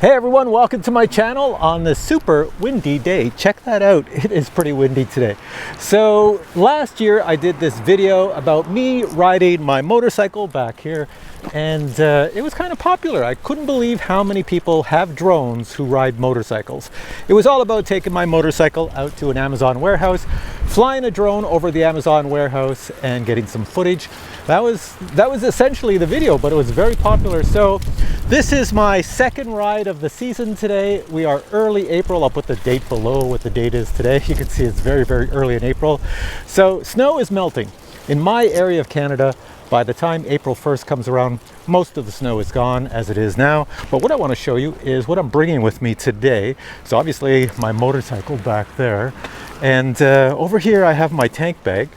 Hey everyone, welcome to my channel on this super windy day. Check that out, it is pretty windy today. So last year I did this video about me riding my motorcycle back here, and it was kind of popular. I couldn't believe how many people have drones who ride motorcycles. It was all about taking my motorcycle out to an Amazon warehouse, flying a drone over the Amazon warehouse and getting some footage. That was essentially the video, but it was very popular. So this is my second ride of the season today. We are early April. I'll put the date below what the date is today. You can see it's very, very early in April. So snow is melting. In my area of Canada, by the time April 1st comes around, most of the snow is gone as it is now. But what I want to show you is what I'm bringing with me today. So obviously my motorcycle back there. And over here I have my tank bag.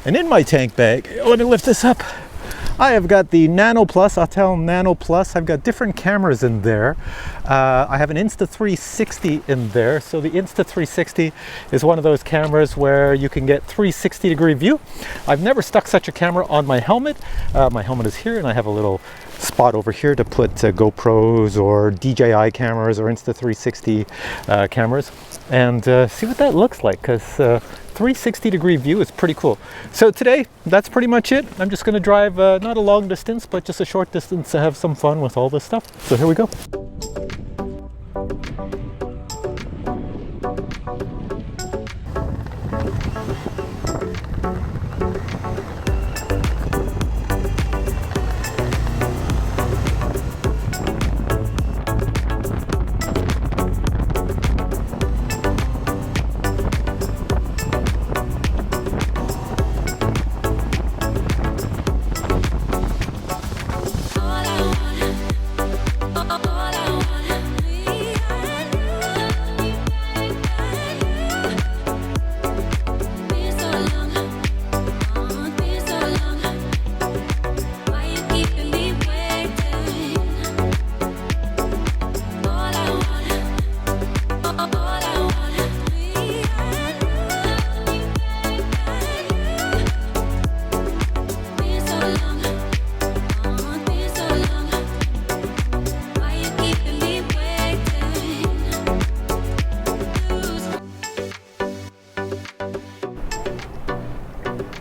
And in my tank bag, let me lift this up. I have got the Nano Plus, Autel Nano Plus. I've got different cameras in there. I have an Insta360 in there. So the Insta360 is one of those cameras where you can get 360-degree view. I've never stuck such a camera on my helmet. My helmet is here, and I have a little spot over here to put GoPros or DJI cameras or Insta360 cameras, and see what that looks like, because 360-degree view is pretty cool. So today, that's pretty much it. I'm just going to drive not a long distance, but just a short distance to have some fun with all this stuff. So here we go.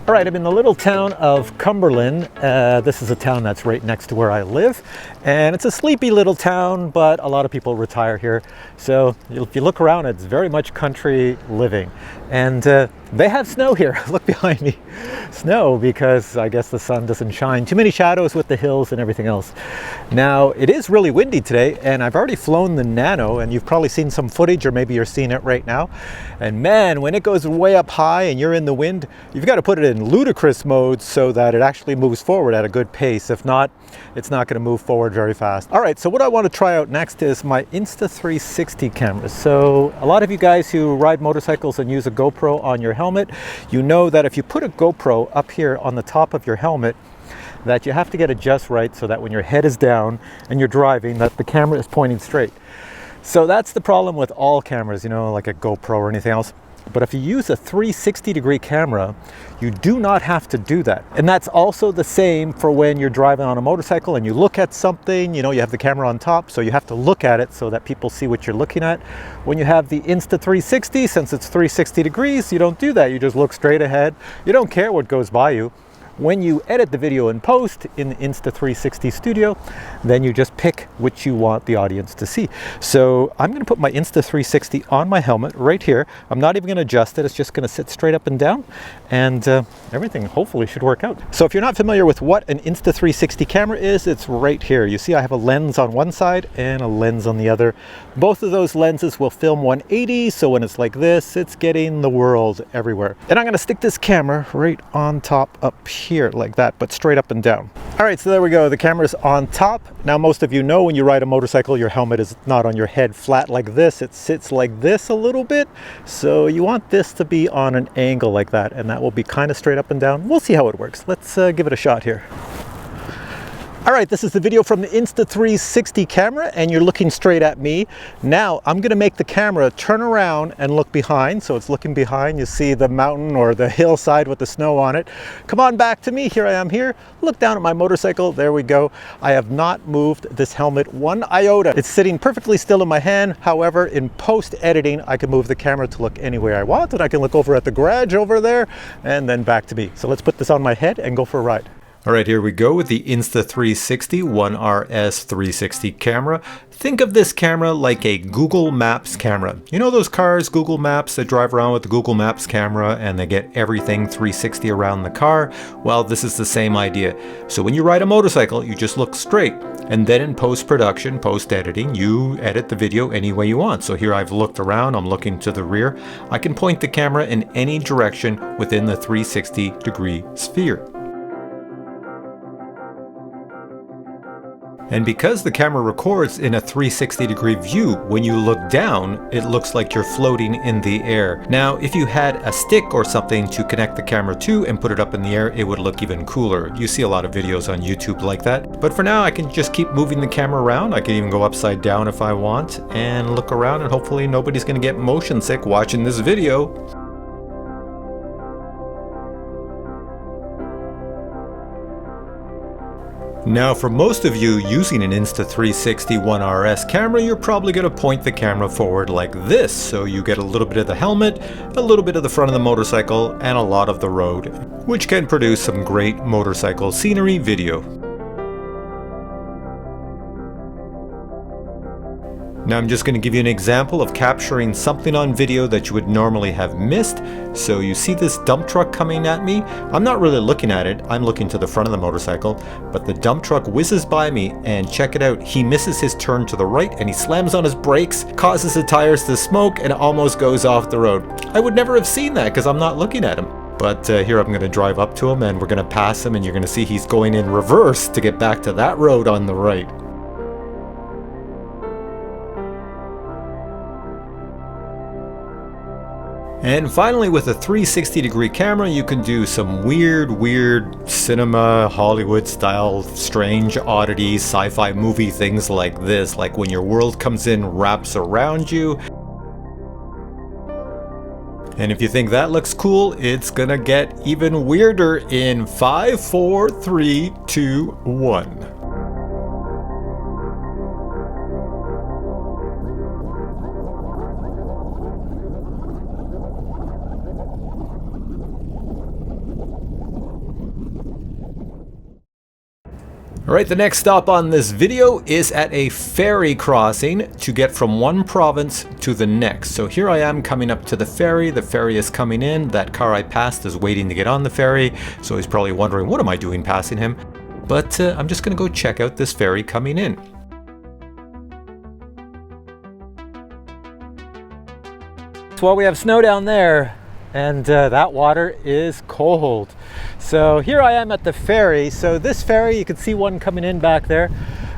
All right, I'm in the little town of Cumberland. This is a town that's right next to where I live. And it's a sleepy little town, but a lot of people retire here. So if you look around, it's very much country living. And they have snow here. Look behind me. Snow, because I guess the sun doesn't shine. Too many shadows with the hills and everything else. Now, it is really windy today, and I've already flown the Nano, and you've probably seen some footage, or maybe you're seeing it right now. And man, when it goes way up high and you're in the wind, you've got to put it in ludicrous mode so that it actually moves forward at a good pace. If not, it's not going to move forward very fast. All right, so what I want to try out next is my Insta360 camera. So a lot of you guys who ride motorcycles and use a GoPro on your helmet, you know that if you put a GoPro up here on the top of your helmet, that you have to get it just right so that when your head is down and you're driving, that the camera is pointing straight. So that's the problem with all cameras, you know, like a GoPro or anything else. But if you use a 360-degree camera, you do not have to do that. And that's also the same for when you're driving on a motorcycle and you look at something, you know, you have the camera on top, so you have to look at it so that people see what you're looking at. When you have the Insta360, since it's 360 degrees, you don't do that. You just look straight ahead. You don't care what goes by you. When you edit the video in post in the Insta360 Studio, then you just pick which you want the audience to see. So I'm going to put my Insta360 on my helmet right here. I'm not even going to adjust it. It's just going to sit straight up and down, and everything hopefully should work out. So if you're not familiar with what an Insta360 camera is, it's right here. You see I have a lens on one side and a lens on the other. Both of those lenses will film 180, so when it's like this, it's getting the world everywhere. And I'm going to stick this camera right on top up here like that, but straight up and down. All right, so there we go. The camera's on top. Now, most of you know when you ride a motorcycle, your helmet is not on your head flat like this. It sits like this a little bit. So you want this to be on an angle like that, and that will be kind of straight up and down. We'll see how it works. Let's give it a shot here. All right, this is the video from the Insta360 camera, and you're looking straight at me. Now, I'm gonna make the camera turn around and look behind. So it's looking behind. You see the mountain or the hillside with the snow on it. Come on back to me. Here I am here. Look down at my motorcycle. There we go. I have not moved this helmet one iota. It's sitting perfectly still in my hand. However, in post-editing, I can move the camera to look anywhere I want, and I can look over at the garage over there and then back to me. So let's put this on my head and go for a ride. All right, here we go with the Insta360 1RS 360 camera. Think of this camera like a Google Maps camera. You know those cars, Google Maps, that drive around with the Google Maps camera and they get everything 360 around the car? Well, this is the same idea. So when you ride a motorcycle, you just look straight. And then in post-production, post-editing, you edit the video any way you want. So here I've looked around, I'm looking to the rear. I can point the camera in any direction within the 360-degree sphere. And because the camera records in a 360-degree view, when you look down, it looks like you're floating in the air. Now, if you had a stick or something to connect the camera to and put it up in the air, it would look even cooler. You see a lot of videos on YouTube like that. But for now, I can just keep moving the camera around. I can even go upside down if I want and look around, and hopefully nobody's gonna get motion sick watching this video. Now, for most of you using an Insta360 1RS camera, you're probably going to point the camera forward like this, so you get a little bit of the helmet, a little bit of the front of the motorcycle, and a lot of the road, which can produce some great motorcycle scenery video. Now I'm just going to give you an example of capturing something on video that you would normally have missed. So you see this dump truck coming at me. I'm not really looking at it, I'm looking to the front of the motorcycle, but the dump truck whizzes by me, and check it out, he misses his turn to the right and he slams on his brakes, causes the tires to smoke, and almost goes off the road. I would never have seen that because I'm not looking at him. But here I'm going to drive up to him and we're going to pass him, and you're going to see he's going in reverse to get back to that road on the right. And finally, with a 360-degree camera, you can do some weird cinema, Hollywood-style, strange oddities, sci-fi movie things like this, like when your world comes in, wraps around you. And if you think that looks cool, it's gonna get even weirder in 5, 4, 3, 2, 1. Alright, the next stop on this video is at a ferry crossing to get from one province to the next. So here I am coming up to the ferry is coming in, that car I passed is waiting to get on the ferry, so he's probably wondering what am I doing passing him? But I'm just going to go check out this ferry coming in. Well, we have snow down there, and that water is cold. So here I am at the ferry. So this ferry, you can see one coming in back there.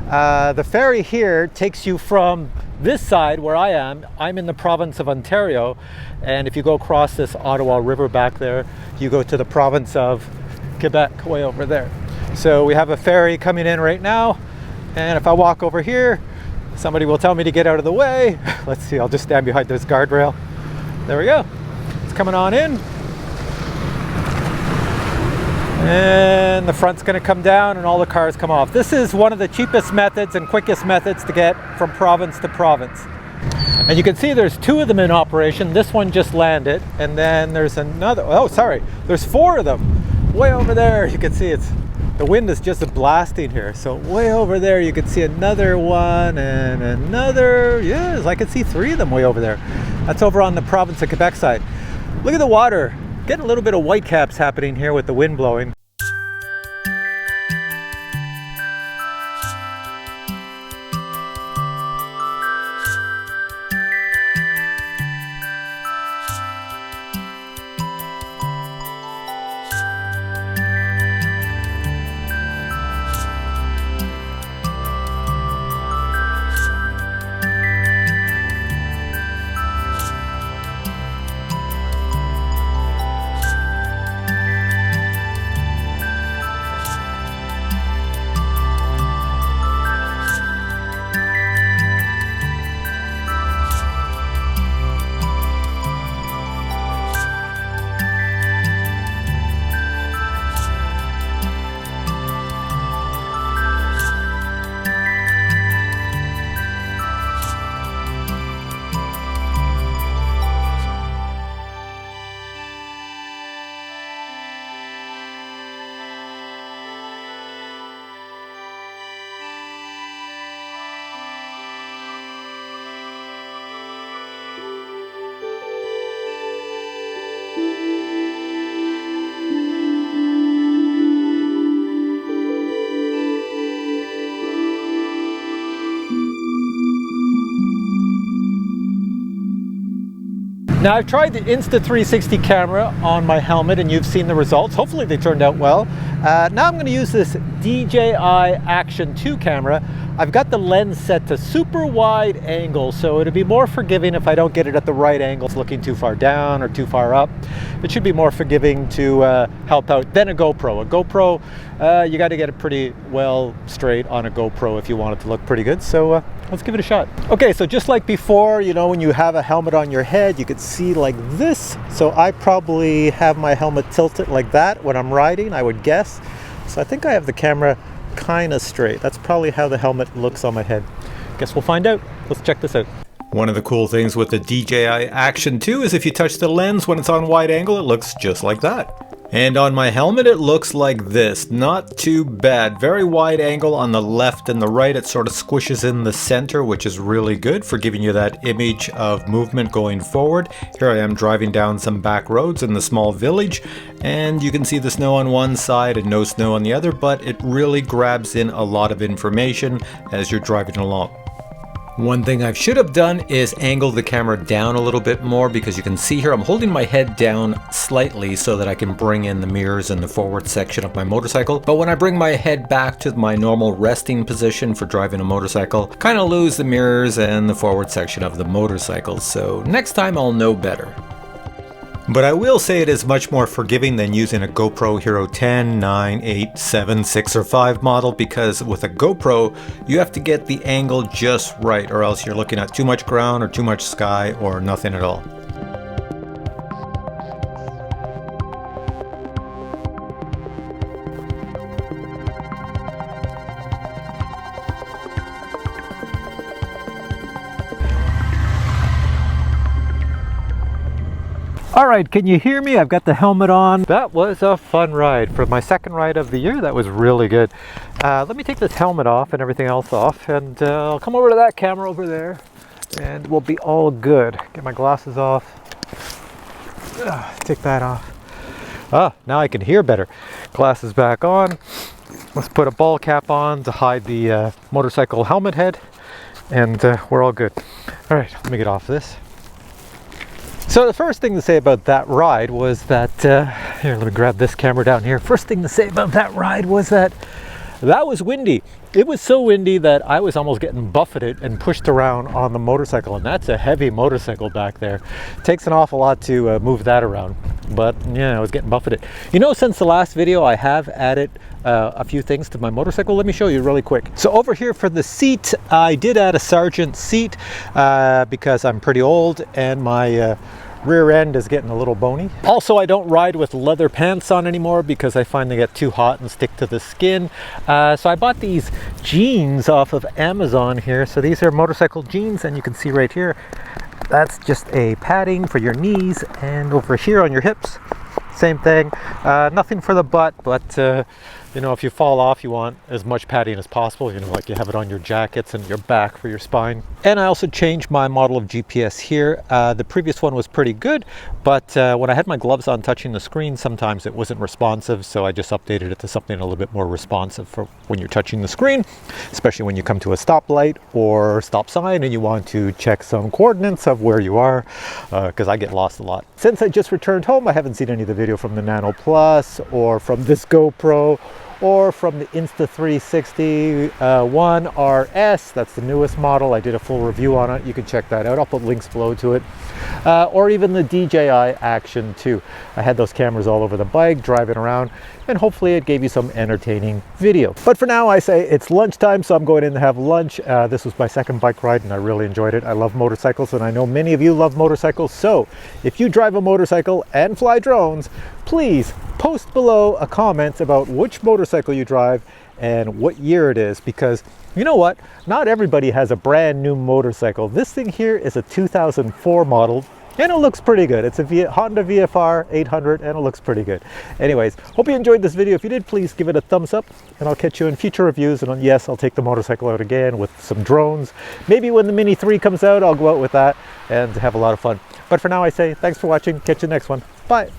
The ferry here takes you from this side where I am. I'm in the province of Ontario, and if you go across this Ottawa River back there, you go to the province of Quebec way over there. So we have a ferry coming in right now, and if I walk over here, somebody will tell me to get out of the way. Let's see, I'll just stand behind this guardrail. There we go. Coming on in, and the front's going to come down and all the cars come off. This is one of the cheapest methods and quickest methods to get from province to province. And you can see there's two of them in operation. This one just landed, and then there's another, oh sorry, there's four of them way over there. You can see the wind is just blasting here. So way over there you can see another one and another. Yes, I can see three of them way over there. That's over on the province of Quebec side. Look at the water. Getting a little bit of whitecaps happening here with the wind blowing. Now I've tried the Insta360 camera on my helmet and you've seen the results. Hopefully they turned out well. Now I'm going to use this DJI Action 2 camera. I've got the lens set to super wide angle, so it'll be more forgiving if I don't get it at the right angles, looking too far down or too far up. It should be more forgiving to help out than a GoPro. A GoPro, you got to get it pretty well straight on a GoPro if you want it to look pretty good. So let's give it a shot. Okay, so just like before, you know, when you have a helmet on your head, you could see like this. So I probably have my helmet tilted like that when I'm riding, I would guess. So I think I have the camera kind of straight. That's probably how the helmet looks on my head. Guess we'll find out. Let's check this out. One of the cool things with the DJI Action 2 is if you touch the lens when it's on wide angle, it looks just like that. And on my helmet, it looks like this. Not too bad. Very wide angle on the left and the right. It sort of squishes in the center, which is really good for giving you that image of movement going forward. Here I am driving down some back roads in the small village, and you can see the snow on one side and no snow on the other, but it really grabs in a lot of information as you're driving along. One thing I should have done is angle the camera down a little bit more, because you can see here I'm holding my head down slightly so that I can bring in the mirrors in the forward section of my motorcycle. But when I bring my head back to my normal resting position for driving a motorcycle, kind of lose the mirrors and the forward section of the motorcycle. So next time I'll know better. But I will say it is much more forgiving than using a GoPro Hero 10, 9, 8, 7, 6, or 5 model, because with a GoPro, you have to get the angle just right, or else you're looking at too much ground or too much sky or nothing at all. All right, can you hear me? I've got the helmet on. That was a fun ride. For my second ride of the year, that was really good. Let me take this helmet off and everything else off, and I'll come over to that camera over there, and we'll be all good. Get my glasses off. Take that off. Now I can hear better. Glasses back on. Let's put a ball cap on to hide the motorcycle helmet head, and we're all good. All right, let me get off this. So the first thing to say about that ride was that, here, let me grab this camera down here. First thing to say about that ride was that was windy. It was so windy that I was almost getting buffeted and pushed around on the motorcycle, and that's a heavy motorcycle back there. It takes an awful lot to move that around, but yeah, I was getting buffeted. You know, since the last video, I have added a few things to my motorcycle. Let me show you really quick. So over here for the seat, I did add a sergeant seat because I'm pretty old and my rear end is getting a little bony. Also, I don't ride with leather pants on anymore because I find they get too hot and stick to the skin. So I bought these jeans off of Amazon here. So these are motorcycle jeans, and you can see right here, that's just a padding for your knees, and over here on your hips, same thing. Nothing for the butt, but you know, if you fall off, you want as much padding as possible, you know, like you have it on your jackets and your back for your spine. And I also changed my model of GPS here. The previous one was pretty good, but when I had my gloves on touching the screen, sometimes it wasn't responsive, so I just updated it to something a little bit more responsive for when you're touching the screen, especially when you come to a stoplight or stop sign and you want to check some coordinates of where you are, because I get lost a lot. Since I just returned home, I haven't seen any of the video from the Nano Plus or from this GoPro or from the Insta360 One RS. That's the newest model. I did a full review on it. You can check that out. I'll put links below to it. Or even the DJI Action 2. I had those cameras all over the bike, driving around, and hopefully it gave you some entertaining video. But for now, I say it's lunchtime, so I'm going in to have lunch. This was my second bike ride, and I really enjoyed it. I love motorcycles, and I know many of you love motorcycles. So if you drive a motorcycle and fly drones, please post below a comment about which motorcycle you drive and what year it is, because you know what? Not everybody has a brand new motorcycle. This thing here is a 2004 model, and it looks pretty good. It's a Honda VFR 800, and it looks pretty good. Anyways, hope you enjoyed this video. If you did, please give it a thumbs up, and I'll catch you in future reviews. And yes, I'll take the motorcycle out again with some drones. Maybe when the Mini 3 comes out, I'll go out with that and have a lot of fun. But for now, I say thanks for watching. Catch you next one. Bye.